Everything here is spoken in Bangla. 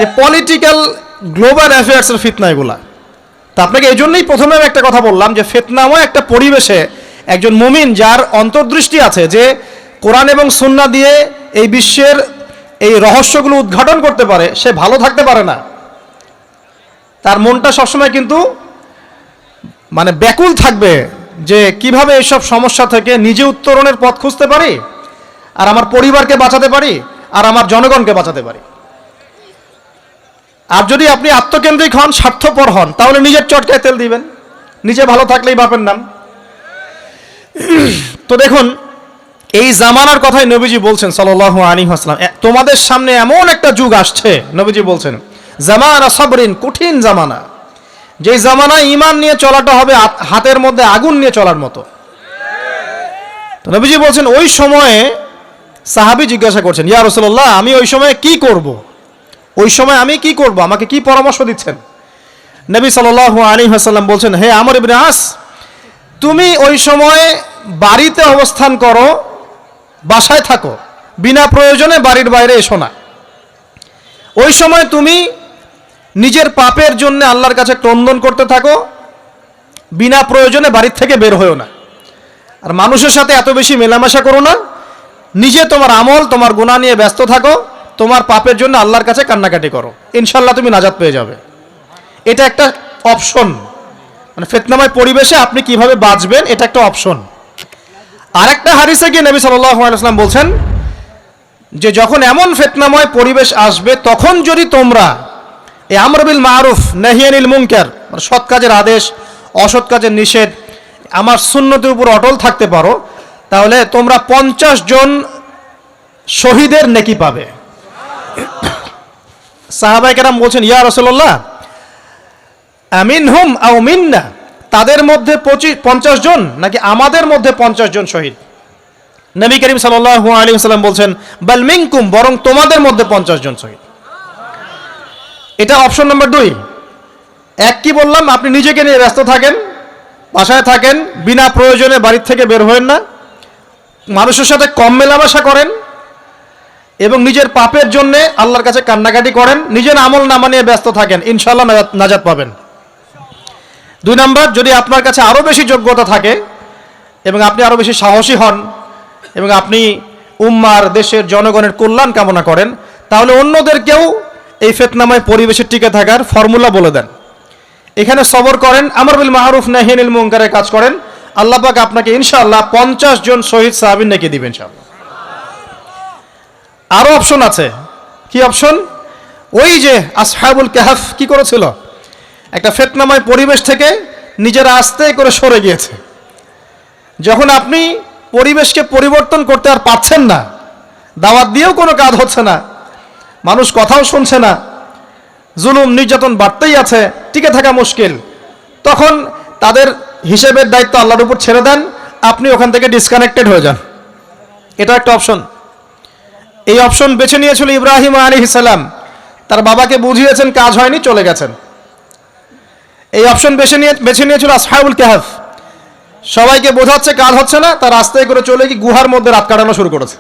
এই পলিটিক্যাল গ্লোবাল অ্যাফেয়ার্সের ফিতনা এগুলা। তা আপনাকে এই জন্যই প্রথমে আমি একটা কথা বললাম যে ফিতনাময় একটা পরিবেশে একজন মুমিন যার অন্তর্দৃষ্টি আছে, যে কোরআন এবং সুন্নাহ দিয়ে এই বিশ্বের এই রহস্যগুলো উদ্ঘাটন করতে পারে, সে ভালো থাকতে পারে না। তার মনটা সবসময় কিন্তু মানে ব্যাকুল থাকবে যে কিভাবে এইসব সমস্যা থেকে নিজে উত্তরণের পথ খুঁজতে পারি, আর আমার পরিবারকে বাঁচাতে পারি, আর আমার জনগণকে বাঁচাতে পারি। আর যদি আপনি আত্মকেন্দ্রিক হন, স্বার্থপর হন, তাহলে নিজের চটকায় তেল দিবেন, নিজে ভালো থাকলেই বাপের নাম। তো দেখুন, এই জামানার কথাই নবীজি বলছেন সাল্লাল্লাহু আলাইহি ওয়াসাল্লাম, তোমাদের সামনে এমন একটা যুগ আসছে, নবীজি বলছেন জামানা সাবরিন, কঠিন জামানা, যে জামানায় ঈমান নিয়ে চলাটা হবে হাতের মধ্যে আগুন নিয়ে চলার মতো। তো নবীজি বলছেন ওই সময়ে সাহাবী জিজ্ঞাসা করছেন, ইয়া রাসূলুল্লাহ, আমি ওই সময়ে কি করব? ওই সময় আমি কি করব, আমাকে কি পরামর্শ দিচ্ছেন? নবী সাল্লাল্লাহু আলাইহি ওয়াসাল্লাম বলছেন, হে আমর ইবনে আস, তুমি ওই সময় বাড়িতে অবস্থান করো, বাসায় থাকো, বিনা প্রয়োজনে বাড়ির বাইরে এসো না। ওই সময় তুমি নিজের পাপের জন্য আল্লাহর কাছে ক্রন্দন করতে থাকো, বিনা প্রয়োজনে বাড়ির থেকে বের হয়েও না। আর মানুষের সাথে এত বেশি মেলামেশা করো না, নিজে তোমার আমল, তোমার গুনাহ নিয়ে ব্যস্ত থাকো, তোমার পাপের জন্য আল্লাহর কাছে কান্নাকাটি করো, ইনশাল্লাহ তুমি নাজাত পেয়ে যাবে। এটা একটা অপশন, মানে ফিতনাময় পরিবেশে আপনি কিভাবে বাঁচবেন, এটা একটা অপশন। আরেকটা হাদিসে গিয়ে নবী সাল্লাল্লাহু আলাইহি ওয়াসাল্লাম বলছেন যে যখন এমন ফিতনাময় পরিবেশ আসবে, তখন যদি তোমরা এই আমর বিল মারুফ নাহি আনিল মুনকার, মানে সৎ কাজের আদেশ, অসৎ কাজের নিষেধ, আমার সুন্নতের উপর অটল থাকতে পারো, তাহলে তোমরা 50 জন শহীদের নেকি পাবে। সাহাবায়ে কেরাম বলছেন, ইয়া রাসূলুল্লাহ, আমিনহুম আও মিন্না, তাদের মধ্যে 50 জন নাকি আমাদের মধ্যে 50 জন শহীদ? নবী করিম সাল্লাল্লাহু আলাইহি ওয়াসাল্লাম বলছেন, বাল মিনকুম, বরং তোমাদের মধ্যে 50 জন শহীদ। এটা অপশন নাম্বার 2। এক কি বললাম, আপনি নিজেকে নিয়ে ব্যস্ত থাকেন, বাসায় থাকেন, বিনা প্রয়োজনে বাড়ির থেকে বের হবেন না, মানুষের সাথে কম মেলামেশা করেন, এবং নিজের পাপের জন্য আল্লাহর কাছে কান্নাকাটি করেন, নিজের আমল নামা নিয়ে ব্যস্ত থাকেন, ইনশাআল্লাহ নাজাত পাবেন। 2 নাম্বার, যদি আপনার কাছে আরও বেশি যোগ্যতা থাকে এবং আপনি আরও বেশি সাহসী হন এবং আপনি উম্মার, দেশের জনগণের কল্যাণ কামনা করেন, তাহলে অন্যদেরকেও এই ফিতনাময় পরিবেশে টিকে থাকার ফর্মুলা বলে দেন। এখানে সবর করেন, আমর বিল মারুফ নাহি আনিল মুনকারের কাজ করেন, আল্লাহ পাক আপনাকে ইনশাআল্লাহ 50 জন শহীদ সাহাবীর নেকি দিবেন ইনশাআল্লাহ। আরও অপশন আছে। কি অপশন? ওই যে আসহাবুল কাহফ কি করেছিল, একটা ফিতনাময় পরিবেশ থেকে নিজেরা আস্তে করে সরে গিয়েছে। যখন আপনি পরিবেশকে পরিবর্তন করতে আর পারছেন না, দাওয়াত দিয়েও কোনো কাজ হচ্ছে না, মানুষ কথাও শুনছে না, জুলুম নির্যাতন বাড়তেই আছে, টিকে থাকা মুশকিল, তখন তাদের হিসেবের দায়িত্ব আল্লাহর উপর ছেড়ে দেন, আপনি ওখান থেকে ডিসকানেক্টেড হয়ে যান। এটা একটা অপশন। এই অপশন বেছে নিয়েছিল ইব্রাহিম আলাইহিস সালাম, তার বাবাকে বুঝিয়েছেন, কাজ হয়নি, চলে গেছেন। এই অপশন বেছে নিয়েছিল আসহাবুল কাহফ, সবাইকে বোঝাচ্ছে কাজ হচ্ছে না, তার রাস্তায় করে চলে গিয়ে গুহার মধ্যে রাত কাটানো শুরু করেছে।